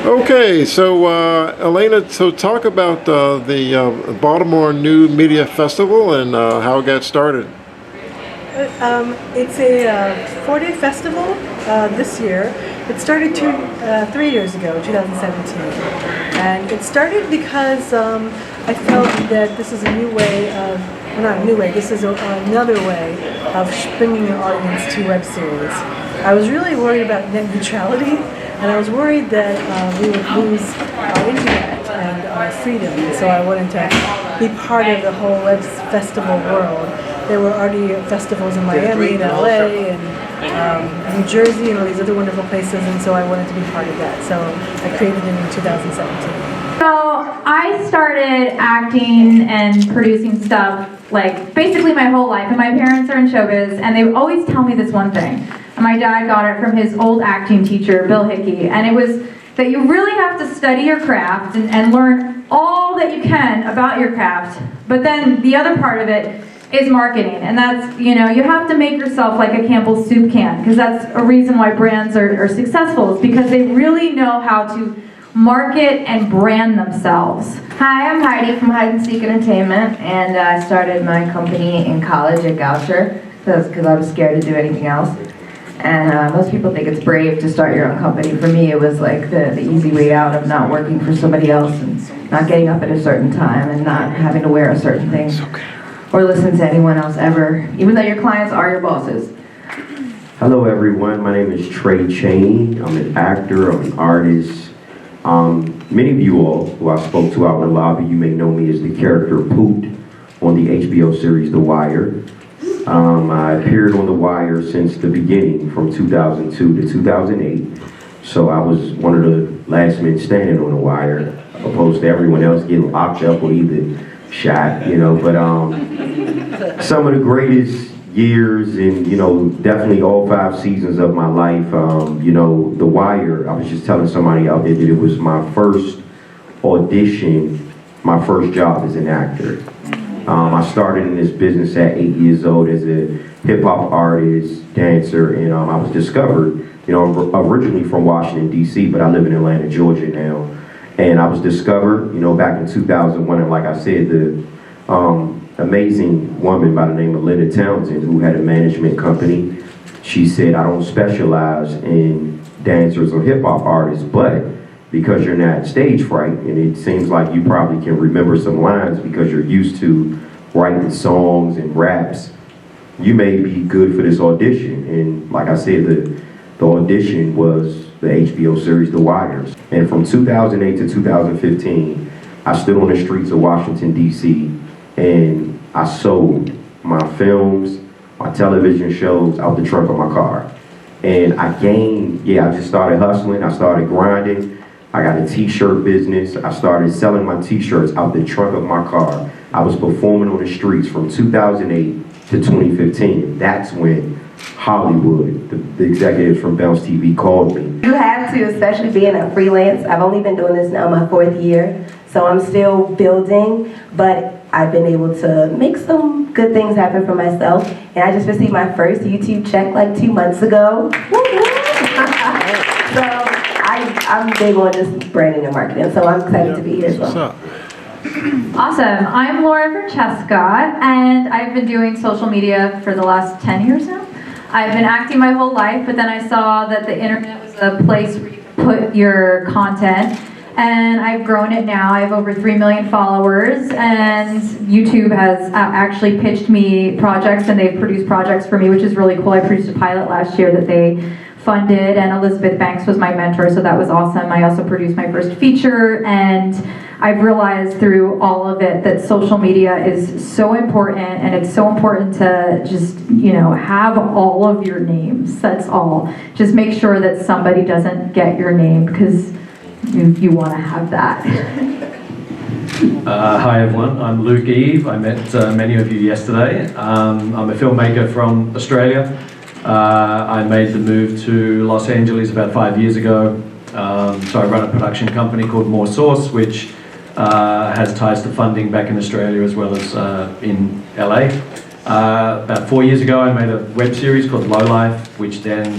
Okay, so Elena, so talk about the Baltimore New Media Festival and how it got started. It's a 4-day festival this year. It started 3 years ago, 2017. And it started because I felt that this is a new way of, well, not a new way, this is another way of bringing your audience to web series. I was really worried about net neutrality, and I was worried that we would lose our internet and our freedom. So I wanted to be part of the whole web festival world. There were already festivals in Miami and LA and New Jersey and all these other wonderful places, and so I wanted to be part of that. So I created it in 2017. So I started acting and producing stuff like basically my whole life, and my parents are in showbiz, and they always tell me this one thing. And my dad got it from his old acting teacher, Bill Hickey, and it was that you really have to study your craft and learn all that you can about your craft, but then the other part of it is marketing, and that's, you know, you have to make yourself like a Campbell's soup can, because that's a reason why brands are successful, is because they really know how to market and brand themselves. Hi, I'm Heidi from Hide and Seek Entertainment, and I started my company in college at Goucher because I was scared to do anything else. And most people think it's brave to start your own company. For me, it was like the easy way out of not working for somebody else and not getting up at a certain time and not having to wear a certain thing or listen to anyone else ever, even though your clients are your bosses. Hello everyone, my name is Tray Chaney. I'm an actor, I'm an artist. Many of you all who I spoke to out in the lobby, you may know me as the character Poot on the HBO series The Wire. I appeared on The Wire since the beginning, from 2002 to 2008. So I was one of the last men standing on The Wire, opposed to everyone else getting locked up or either shot, you know. But some of the greatest years and, you know, definitely all 5 seasons of my life, you know, The Wire, I was just telling somebody out there that it was my first audition, my first job as an actor. I started in this business at 8 years old as a hip-hop artist, dancer, and I was discovered, you know, originally from Washington, D.C., but I live in Atlanta, Georgia now. And I was discovered, you know, back in 2001, and like I said, the amazing woman by the name of Linda Townsend, who had a management company, she said, I don't specialize in dancers or hip-hop artists, but because you're not stage fright, and it seems like you probably can remember some lines because you're used to writing songs and raps, you may be good for this audition. And like I said, the audition was the HBO series The Wire. And from 2008 to 2015, I stood on the streets of Washington, D.C., and I sold my films, my television shows out the trunk of my car. And I just started hustling, I started grinding. I got a t-shirt business. I started selling my t-shirts out the trunk of my car. I was performing on the streets from 2008 to 2015. That's when Hollywood, the executives from Bounce TV called me. You have to, especially being a freelance. I've only been doing this now my 4th year, so I'm still building, but I've been able to make some good things happen for myself. And I just received my first YouTube check like 2 months ago. So I'm big on just branding and marketing, so I'm excited to be here as well. Awesome. I'm Laura Francesca, and I've been doing social media for the last 10 years now. I've been acting my whole life, but then I saw that the internet was a place where you could put your content, and I've grown it now. I have over 3 million followers, and YouTube has actually pitched me projects, and they've produced projects for me, which is really cool. I produced a pilot last year that they funded, and Elizabeth Banks was my mentor, so that was awesome. I also produced my first feature, and I've realized through all of it that social media is so important, and it's so important to just, you know, have all of your names. That's all. Just make sure that somebody doesn't get your name, because you want to have that. Hi everyone, I'm Luke Eve. I met many of you yesterday. I'm a filmmaker from Australia. I made the move to Los Angeles about 5 years ago. So I run a production company called More Source, which has ties to funding back in Australia as well as in LA. About 4 years ago I made a web series called Low Life, which then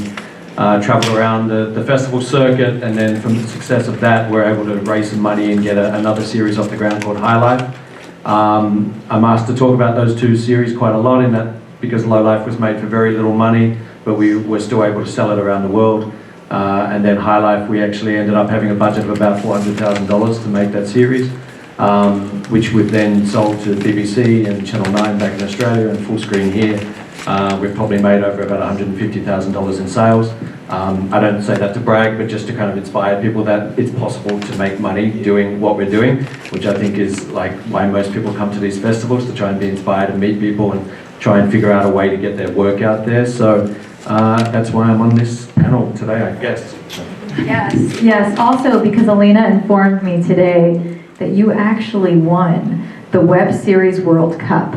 traveled around the festival circuit, and then from the success of that, we're able to raise some money and get another series off the ground called High Life. I'm asked to talk about those two series quite a lot in that because Low Life was made for very little money, but we were still able to sell it around the world. And then High Life, we actually ended up having a budget of about $400,000 to make that series, which we've then sold to BBC and Channel 9 back in Australia and full screen here. We've probably made over about $150,000 in sales. I don't say that to brag, but just to kind of inspire people that it's possible to make money doing what we're doing, which I think is like why most people come to these festivals, to try and be inspired and meet people and try and figure out a way to get their work out there. So that's why I'm on this panel today, I guess. Yes, yes. Also, because Elena informed me today that you actually won the Web Series World Cup,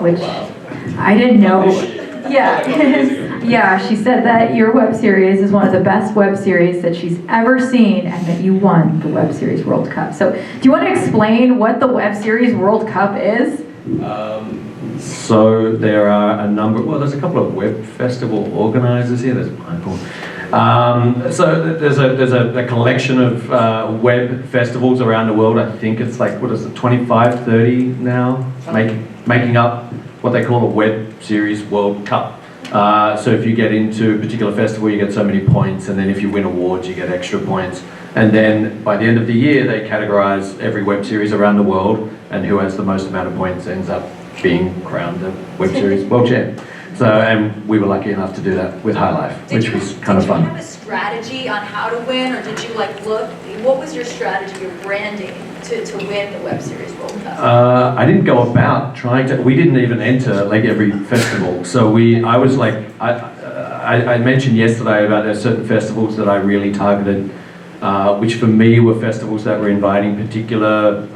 which I didn't know. Yeah, yeah. She said that your web series is one of the best web series that she's ever seen, and that you won the Web Series World Cup. So, do you want to explain what the Web Series World Cup is? So there are a number. Well, there's a couple of web festival organisers here. There's Michael. So there's a collection of web festivals around the world. I think it's like, what is it, 25, 30 now, making up what they call a Web Series World Cup. So if you get into a particular festival, you get so many points, and then if you win awards, you get extra points. And then by the end of the year, they categorize every web series around the world, and who has the most amount of points ends up being crowned the Web Series World Champ. So, and we were lucky enough to do that with High Life, which was kind of fun. Did you have a strategy on how to win, or did you like look, what was your strategy, your branding to win the Web Series World Cup? I didn't go about trying to, we didn't even enter like every festival. So I was like, I mentioned yesterday about there's certain festivals that I really targeted, which for me were festivals that were inviting particular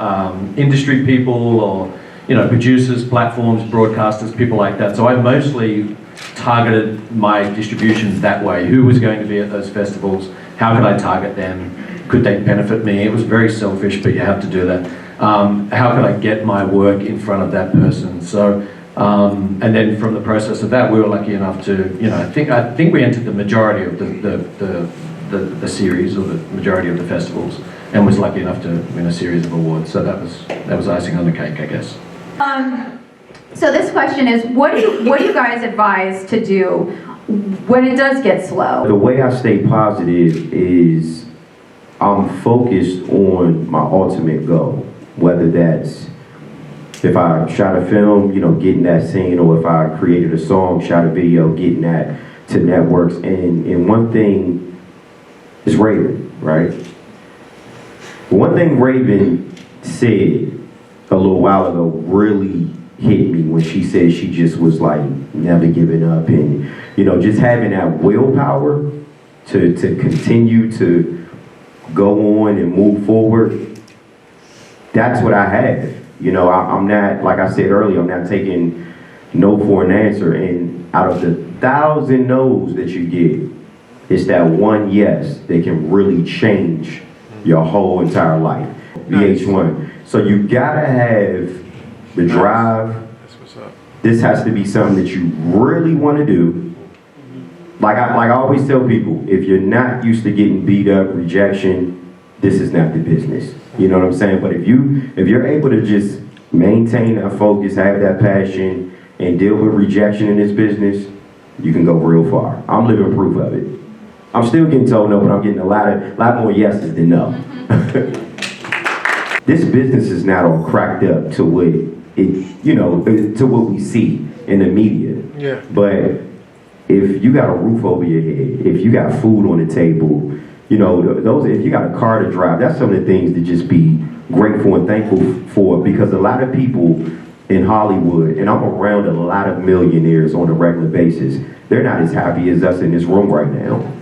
industry people or, you know, producers, platforms, broadcasters, people like that. So I mostly targeted my distribution that way. Who was going to be at those festivals? How could I target them? Could they benefit me? It was very selfish, but you have to do that. How could I get my work in front of that person? So, and then from the process of that, we were lucky enough to, you know, I think we entered the majority of the series, or the majority of the festivals, and was lucky enough to win a series of awards. So that was icing on the cake, I guess. So this question is, what do you guys advise to do when it does get slow? The way I stay positive is I'm focused on my ultimate goal, whether that's if I shot a film, you know, getting that scene, or if I created a song, shot a video, getting that to networks. And one thing is Raven, right? One thing Raven said a little while ago really hit me when she said she just was like never giving up, and, you know, just having that willpower to continue to go on and move forward. That's what I have. You know, I'm not, like I said earlier, I'm not taking no for an answer. And out of the 1,000 no's that you get, it's that one yes that can really change your whole entire life. VH1. So you gotta have the drive. That's what's up. This has to be something that you really want to do. Like I always tell people, if you're not used to getting beat up, rejection, this is not the business. You know what I'm saying? But if you're able to just maintain that focus, have that passion, and deal with rejection in this business, you can go real far. I'm living proof of it. I'm still getting told no, but I'm getting a lot more yeses than no. This business is not all cracked up to what it, you know, to what we see in the media. Yeah. But if you got a roof over your head, if you got food on the table, you know, if you got a car to drive, that's some of the things to just be grateful and thankful for, because a lot of people in Hollywood, and I'm around a lot of millionaires on a regular basis, they're not as happy as us in this room right now.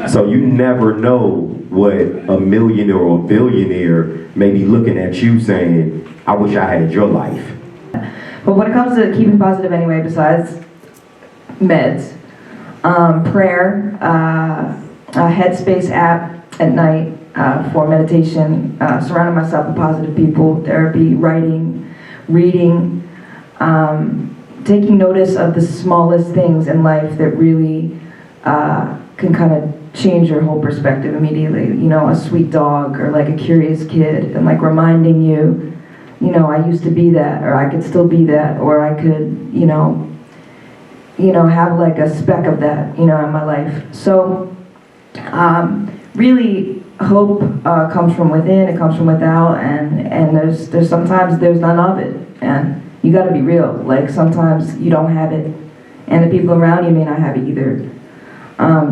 So you never know what a millionaire or a billionaire may be looking at you saying, I wish I had your life. But when it comes to keeping positive anyway, besides meds, prayer, a Headspace app at night for meditation, surrounding myself with positive people, therapy, writing, reading, taking notice of the smallest things in life that really can kind of change your whole perspective immediately. You know, a sweet dog or like a curious kid, and like reminding you, you know, I used to be that, or I could still be that, or I could, you know, have like a speck of that, you know, in my life. So, really, hope comes from within. It comes from without, and there's sometimes there's none of it, and you got to be real. Like sometimes you don't have it, and the people around you may not have it either.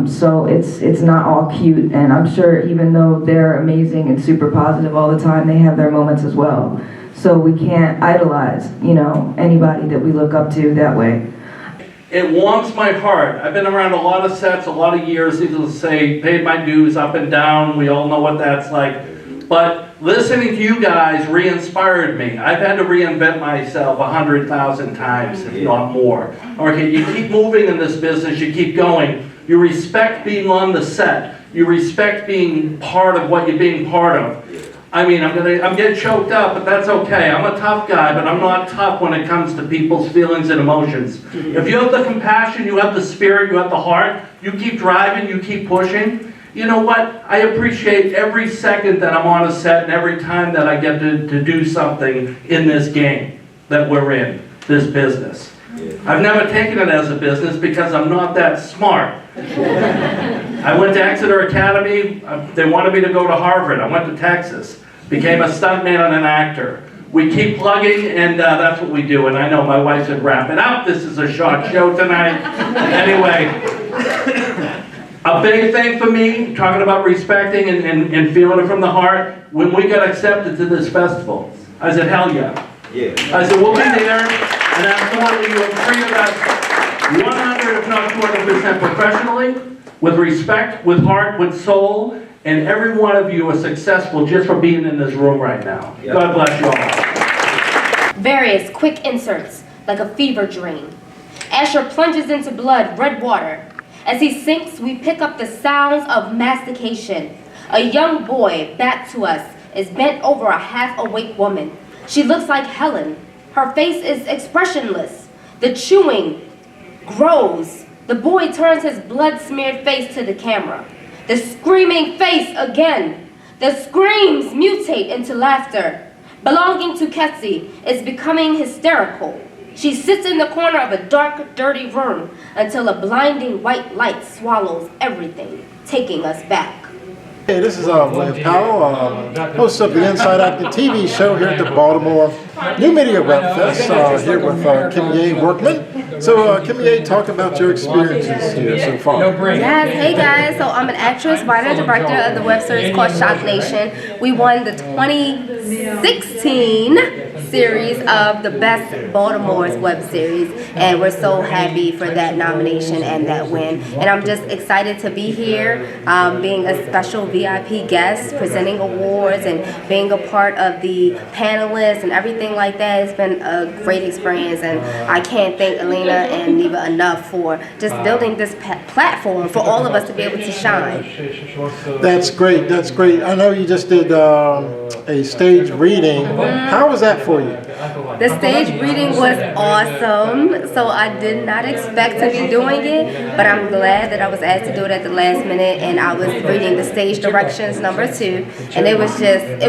So it's not all cute, and I'm sure even though they're amazing and super positive all the time, they have their moments as well. So we can't idolize, you know, anybody that we look up to that way. It warms my heart. I've been around a lot of sets, a lot of years, needless to say, paid my dues up and down. We all know what that's like. But listening to you guys re-inspired me. I've had to reinvent myself 100,000 times, if not more. Okay, you keep moving in this business, you keep going. You respect being on the set. You respect being part of what you're being part of. I mean, I'm getting choked up, but that's okay. I'm a tough guy, but I'm not tough when it comes to people's feelings and emotions. If you have the compassion, you have the spirit, you have the heart, you keep driving, you keep pushing, you know what? I appreciate every second that I'm on a set and every time that I get to do something in this game that we're in, this business. I've never taken it as a business because I'm not that smart. I went to Exeter Academy. They wanted me to go to Harvard. I went to Texas. Became a stuntman and an actor. We keep plugging, and that's what we do. And I know my wife said, wrap it up. This is a short show tonight. Anyway, a big thing for me, talking about respecting and feeling it from the heart, when we got accepted to this festival, I said, hell yeah. I said, we'll be there, and absolutely you'll treat us 100, if not 200% professionally, with respect, with heart, with soul, and every one of you are successful just for being in this room right now. God bless you all. Various quick inserts, like a fever dream. Asher plunges into blood, red water. As he sinks, we pick up the sounds of mastication. A young boy, back to us, is bent over a half-awake woman. She looks like Helen. Her face is expressionless. The chewing grows. The boy turns his blood-smeared face to the camera. The screaming face again. The screams mutate into laughter. Belonging to Ketsi is becoming hysterical. She sits in the corner of a dark, dirty room until a blinding white light swallows everything, taking us back. Hey, this is William Powell, host of the Inside Acting TV show here at the Baltimore New Media Web Fest, here with Kimia Workman. So Kimia, talk about your experiences here so far. Yes, hey guys, so I'm an actress, writer, director of the web series called Shock Nation. We won the 2016 series of the Best Baltimore's web series, and we're so happy for that nomination and that win. And I'm just excited to be here, being a special VIP guest, presenting awards, and being a part of the panelists and everything like that. It's been a great experience, and I can't thank Elena and Neva enough for just building this platform for all of us to be able to shine. That's great, that's great. I know you just did a stage reading. How was that for you? The stage reading was awesome, so I did not expect to be doing it, but I'm glad that I was asked to do it at the last minute, and I was reading the stage directions #2, and it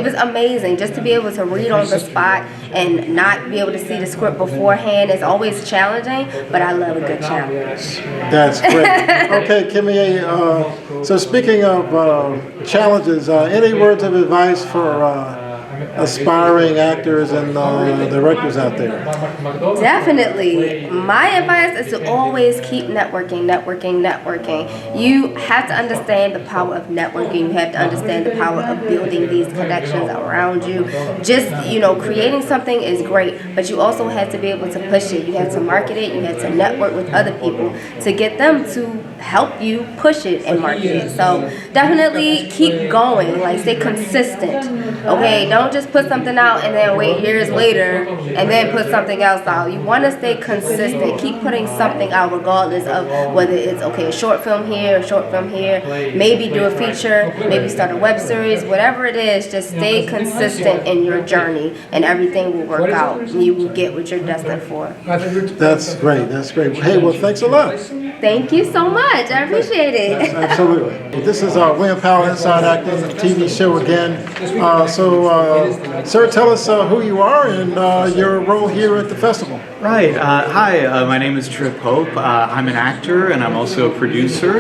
was amazing just to be able to read on the spot and not be able to see the script beforehand. It's always challenging, but I love a good challenge. That's great. Okay, Kimia, so speaking of challenges, any words of advice for aspiring actors and directors out there? Definitely. My advice is to always keep networking. You have to understand the power of networking. You have to understand the power of building these connections around you. Just, creating something is great, but you also have to be able to push it. You have to market it. You have to network with other people to get them to help you push it and market it. So definitely keep going. Stay consistent. Okay, don't Don't just put something out and then wait years later and then put something else out. You want to stay consistent. Keep putting something out regardless of whether it's, okay, a short film here, a short film here, maybe do a feature, maybe start a web series, whatever it is, just stay consistent in your journey and everything will work out. You will get what you're destined for. That's great. That's great. Hey, well, thanks a lot. Thank you so much. I appreciate it. Absolutely. This is William Powell, Inside Acting TV show again. Sir, tell us who you are and your role here at the festival. Right. Hi, my name is Trip Hope. I'm an actor and I'm also a producer.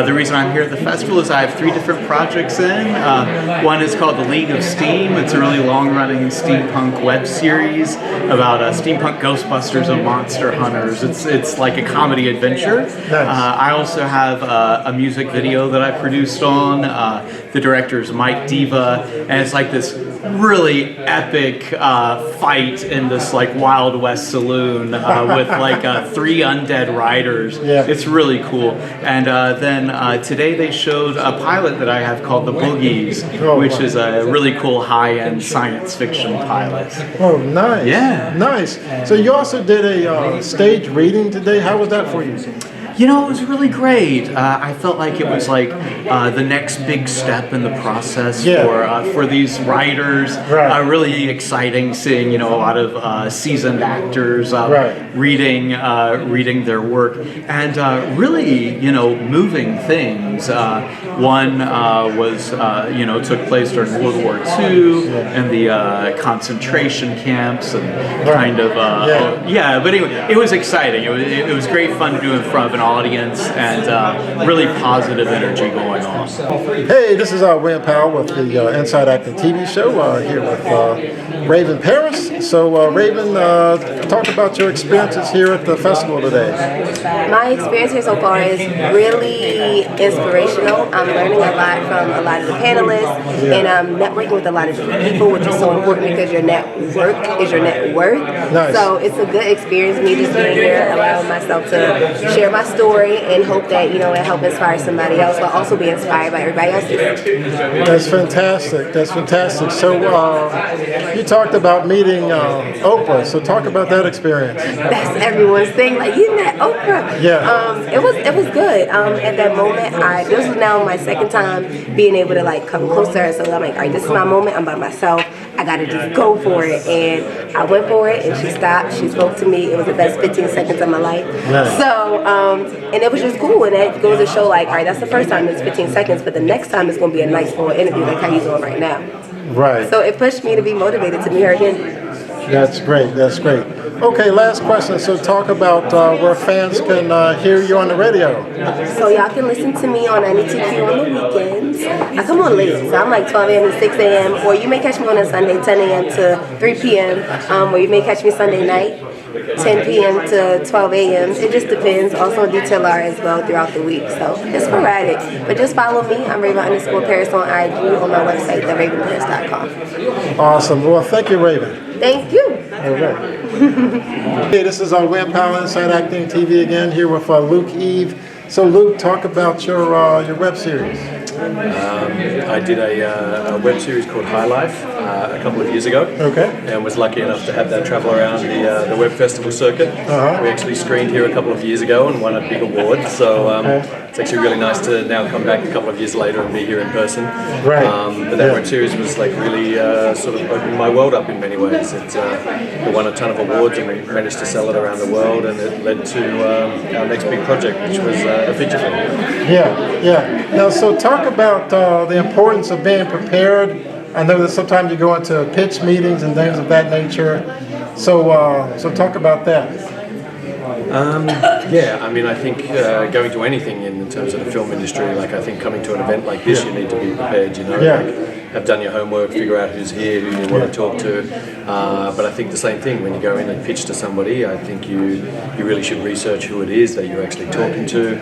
The reason I'm here at the festival is I have 3 different projects in. One is called The League of Steam. It's a really long-running steampunk web series about steampunk Ghostbusters and monster hunters. It's like a comedy adventure. Nice. I also have a music video that I produced on. The director is Mike Diva, and it's like this really epic fight in this like Wild West saloon with like 3 undead riders. Yeah. It's really cool. And then today they showed a pilot that I have called The Boogies, which is a really cool high-end science fiction pilot. Oh, nice. Yeah. Nice. So you also did a stage reading today. How was that for you? You know, it was really great. I felt like it was like the next big step in the process for these writers. Right. Really exciting seeing, a lot of seasoned actors reading their work and really, moving things. One was, took place during World War II and the concentration camps and kind of, but anyway, it was exciting. It was great fun to do in front of an audience and really positive energy going on. Hey, this is William Powell with the Inside Acting TV show here with Raven Paris. So Raven, talk about your experiences here at the festival today. My experience here so far is really inspirational. I'm learning a lot from a lot of the panelists and I'm networking with a lot of different people, which is so important because your network is your net worth. Nice. So it's a good experience me just being here, allowing myself to share my story and hope that, it help inspire somebody else, but also be inspired by everybody else's. That's fantastic. That's fantastic. So you talked about meeting Oprah. So talk about that experience. That's everyone's thing. Like, you met Oprah. Yeah. It was good. At that moment, this was now my second time being able to like come closer. So I'm like, all right, this is my moment. I'm by myself. I gotta just go for it. And I went for it and she stopped. She spoke to me. It was the best 15 seconds of my life. Nice. So, and it was just cool. And it goes to show like, all right, that's the first time it's 15 seconds, but the next time it's gonna be a nice full interview like how you're doing right now. Right. So it pushed me to be motivated to meet her again. That's great. That's great. Okay, last question. So talk about where fans can hear you on the radio. So y'all can listen to me on 92Q on the weekends. I come on late, so I'm like 12 a.m. to 6 a.m. Or you may catch me on a Sunday, 10 a.m. to 3 p.m. Or you may catch me Sunday night, 10 p.m. to 12 a.m. It just depends. Also DTLR as well throughout the week. So it's sporadic. But just follow me. I'm Raven_Paris on IG on my website, theravenparis.com. Awesome. Well, thank you, Raven. Thank you. All right. Hey, this is William Powell, Inside Acting TV again, here with Luke Eve. So Luke, talk about your web series. I did a web series called High Life a couple of years ago. Okay. And was lucky enough to have that travel around the web festival circuit. We actually screened here a couple of years ago and won a big award. So it's actually really nice to now come back a couple of years later and be here in person. Right. But that web series was like really sort of opened my world up in many ways. It won a ton of awards and we managed to sell it around the world, and it led to our next big project, which was a feature film. Yeah. Now, so talk about the importance of being prepared. I know that sometimes you go into pitch meetings and things of that nature. So talk about that. Yeah, I mean, I think going to anything in terms of the film industry, like I think coming to an event like this, you need to be prepared, like, have done your homework, figure out who's here, who you want to talk to. But I think the same thing, when you go in and pitch to somebody, I think you really should research who it is that you're actually talking to.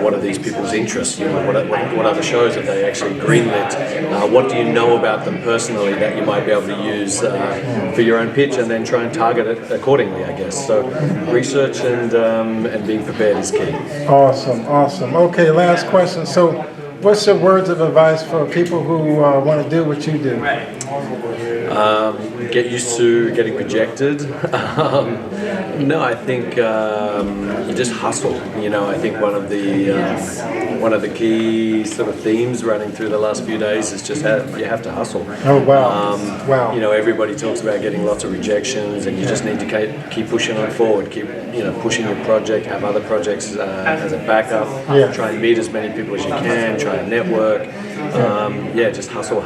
What are these people's interests? What other shows have they actually greenlit? What do you know about them personally that you might be able to use for your own pitch, and then try and target it accordingly, I guess. So research and being prepared is key. Awesome. Okay, last question. So what's your words of advice for people who want to do what you do? Get used to getting rejected. No, I think you just hustle. You know, I think one of the key sort of themes running through the last few days is just you have to hustle. Oh wow! Wow! You know, everybody talks about getting lots of rejections, and you just need to keep pushing on forward. Keep pushing your project. Have other projects as a backup. Yeah. Try and meet as many people as you can. Try and network. Just hustle.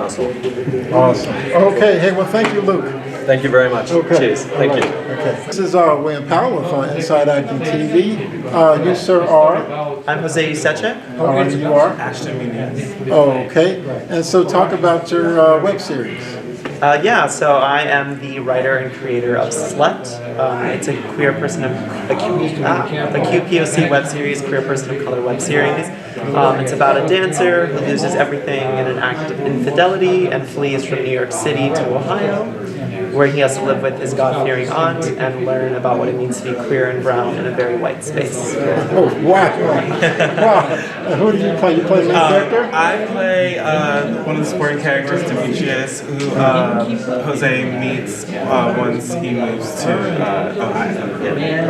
Awesome. Okay. Hey, well, thank you, Luke. Thank you very much. Okay. Cheers. Thank you. Okay. This is William Powell with Inside Acting TV. You, sir, are? I'm Jose Useche. You are? Ashton Muniz. Oh, okay. And so talk about your web series. So I am the writer and creator of Slut. It's a queer person of a QPOC web series, queer person of color web series. It's about a dancer who loses everything in an act of infidelity and flees from New York City to Ohio, where he has to live with his God-fearing aunt and learn about what it means to be queer and brown in a very white space. Oh, wow. Wow. Who do you play? You play the main character? I play one of the supporting characters, Demetrius, who Jose meets once he moves to Ohio.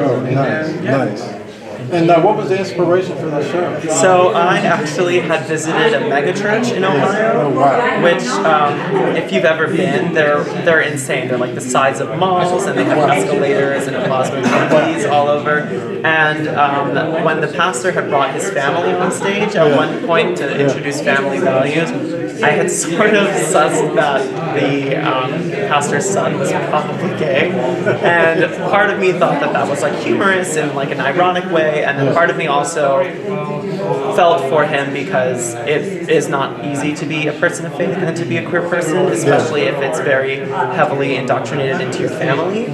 Oh, nice. And what was the inspiration for the show? So I actually had visited a megachurch in Ohio, which, if you've ever been, they're insane. They're like the size of malls, and they have escalators and plasma TVs all over. And when the pastor had brought his family on stage at one point to introduce family values, I had sort of sussed that the pastor's son was probably gay, and part of me thought that was like humorous in like an ironic way. And then part of me also felt for him because it is not easy to be a person of faith and to be a queer person, especially if it's very heavily indoctrinated into your family.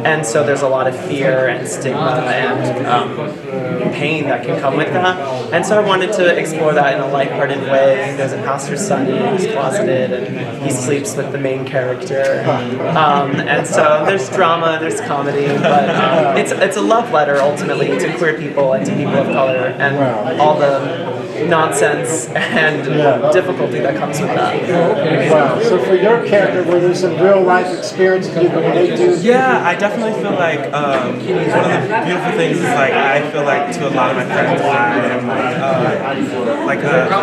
And so there's a lot of fear and stigma and pain that can come with that. And so I wanted to explore that in a lighthearted way. There's a pastor's son who's closeted and he sleeps with the main character. And so there's drama, there's comedy, but it's a love letter ultimately to queer people and to people of color and all the nonsense and difficulty that comes with that. Wow. So for your character, were there some real life experiences you can relate to? Yeah, I definitely feel like one of the beautiful things is like I feel like to a lot of my friends I am like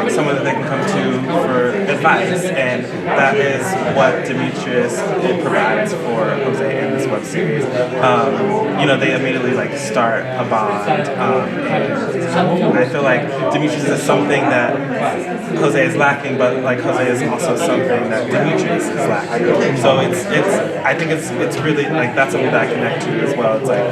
someone that they can come to for advice, and that is what Demetrius provides for Jose in this web series. They immediately like start a bond, and I feel like Demetrius is something that Jose is lacking, but like Jose is also something that Demetrius is lacking. So I think it's really like that's something that I connect to as well. It's like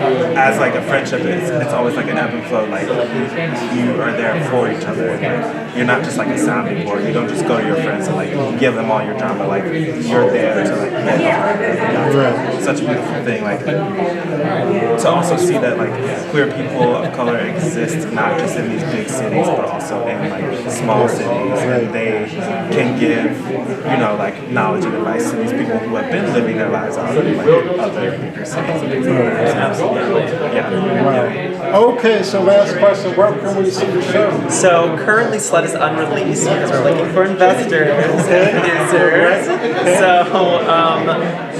as like a friendship, it's always like an ebb and flow. Like you are there for each other. Like, you're not just like a sounding board. You don't just go to your friends and like give them all your drama. Like you're there to like that's such a beautiful thing. Like to also see that like queer people of color exist not just in these big cities, but also in like small cities, and they can give like knowledge and advice to these people who have been living their lives out in like other bigger cities. Absolutely. Yeah. Okay, so last question. Where can we see the show? So currently Slut is unreleased because we're looking for investors and producers. So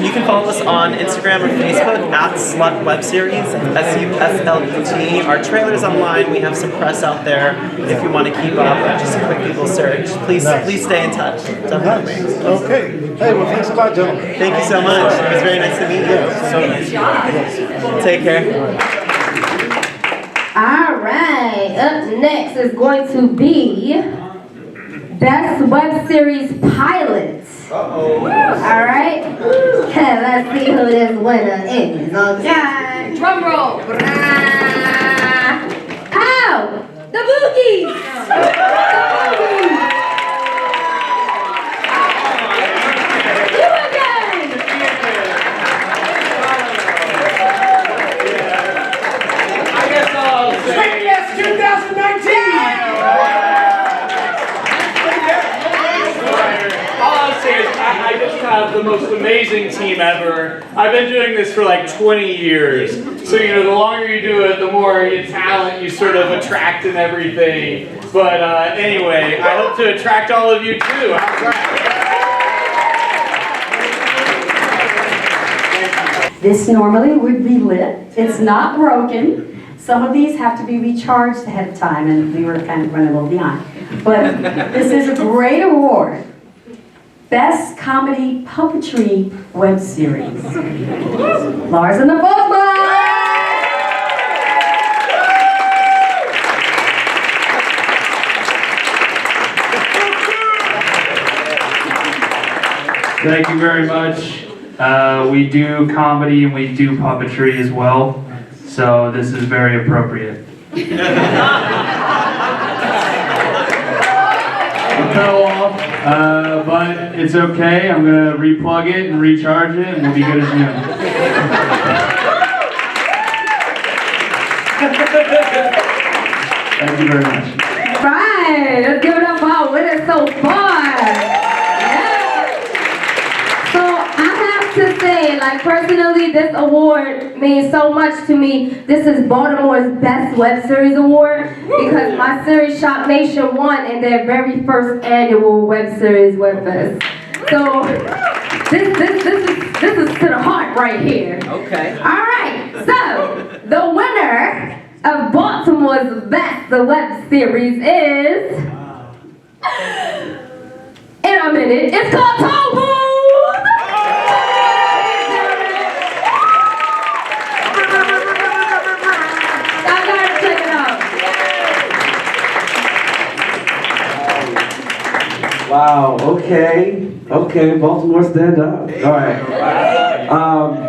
you can follow us on Instagram or Facebook at Slut Web Series, SUSLUT. Our trailer's online. We have some press out there if you want to keep up. Just a quick Google search. Please stay in touch. Definitely. Nice. Okay. Hey, well, thanks a lot, gentlemen. Thank you so much. It was very nice to meet you. So nice. Take care. All right, up next is going to be Best Web Series Pilot. All right, let's see who this winner is. Okay, drum roll. How? The Boogies. I just have the most amazing team ever. I've been doing this for like 20 years. So, the longer you do it, the more talent you sort of attract and everything. But anyway, I hope to attract all of you too. How's that? This normally would be lit. It's not broken. Some of these have to be recharged ahead of time, and we were kind of running a little behind. But this is a great award. Best Comedy Puppetry Web Series. Lars and the Baltimore! Thank you very much. We do comedy and we do puppetry as well, so this is very appropriate. Fell off, but it's okay. I'm gonna replug it and recharge it, and we'll be good as new. Thank you very much. Right, let's give it up for our winners so far. To say, like, personally, this award means so much to me. This is Baltimore's Best Web Series Award because my series Shock Nation won in their very first annual Web Series Web Fest. So this is to the heart right here. Okay. All right. So the winner of Baltimore's Best Web Series is in a minute. It's called Tofu. Wow, okay, Baltimore stand up. All right.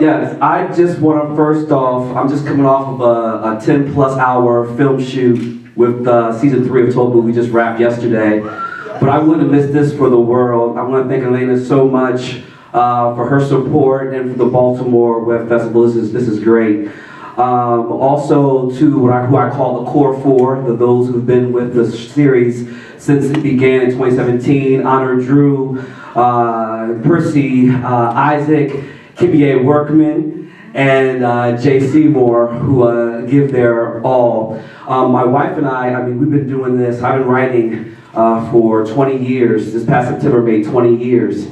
Yes, I just want to first off, I'm just coming off of a 10 plus hour film shoot with season 3 of Tofu we just wrapped yesterday. But I wouldn't miss this for the world. I want to thank Elena so much for her support and for the Baltimore Web Festival. This is great. Also to who I call the core 4, those who've been with the series since it began in 2017, Honor Drew, Percy, Isaac, Kimia Workman, and Jay Seymour, who give their all. My wife and I mean, we've been doing this, I've been writing for 20 years. This past September made 20 years.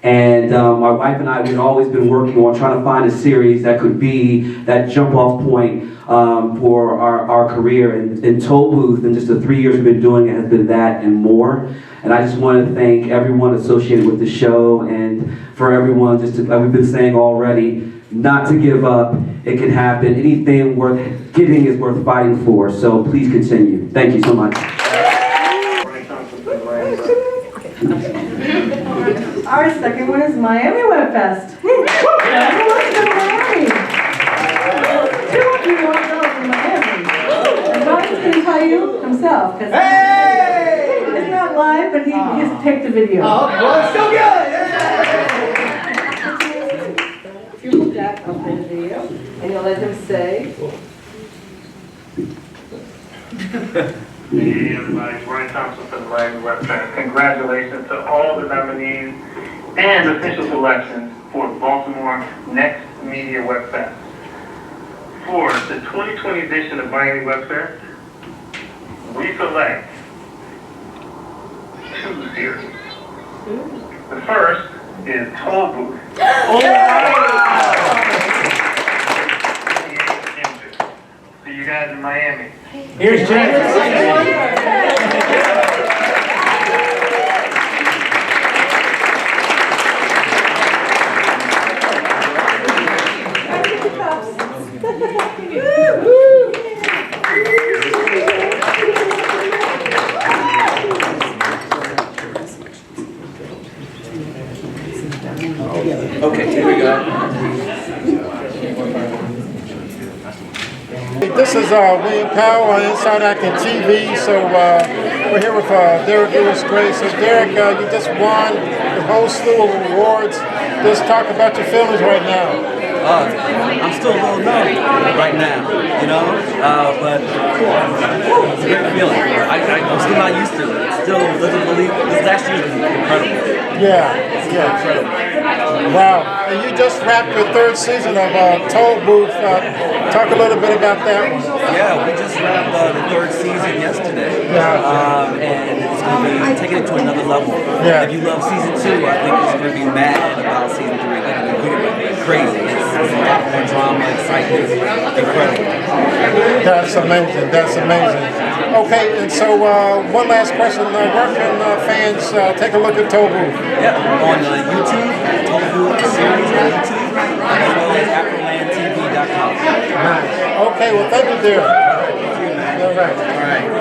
And my wife and I, we've always been working on trying to find a series that could be that jump-off point for our career. And Toll Booth, in just the 3 years we've been doing it, has been that and more. And I just want to thank everyone associated with the show, and for everyone, just to, like we've been saying already, not to give up. It can happen. Anything worth getting is worth fighting for. So please continue. Thank you so much. Our second one is Miami Web Fest. Who wants to go to Miami? 2 of you want to go to Miami. And Don's going to tell you himself. Hey! It's not live, but he just picked the video. Oh, well, it's still good! If you look that up in the video, and you'll let him say. Hey everybody, it's Ryan Thompson from the Miami Web Fest. Congratulations to all the nominees and official selections for Baltimore Next Media Web Fest. For the 2020 edition of Miami Web Fest, we select 2 series. The first is Toll Booth. See you guys in Miami. Here's James. Okay, here we go. This is William Powell on Inside Acting TV. So we're here with Derek Lewis Gray. So Derek, you just won a whole slew of awards. Just talk about your feelings right now. I'm still a little numb right now, you know, but it's a great feeling. I'm still not used to it. Still doesn't believe. This last year's been incredible. Yeah, Incredible. Wow. And you just wrapped your third season of Toll Booth. Talk a little bit about that one. Yeah, we just wrapped the third season yesterday. And it's going to be taking it to another level. Yeah. If you love season 2, I think it's going to be mad about season 3. Like, it's crazy. It's a lot more drama, excitement. Incredible. That's amazing. That's amazing. Okay, and so one last question. Workman fans, take a look at Toll Booth. Yeah, on YouTube, Toll Booth series on YouTube, as well as AfrolandTV.com. Nice. Okay, well, thank you, dear. Thank you, man. All right. All right.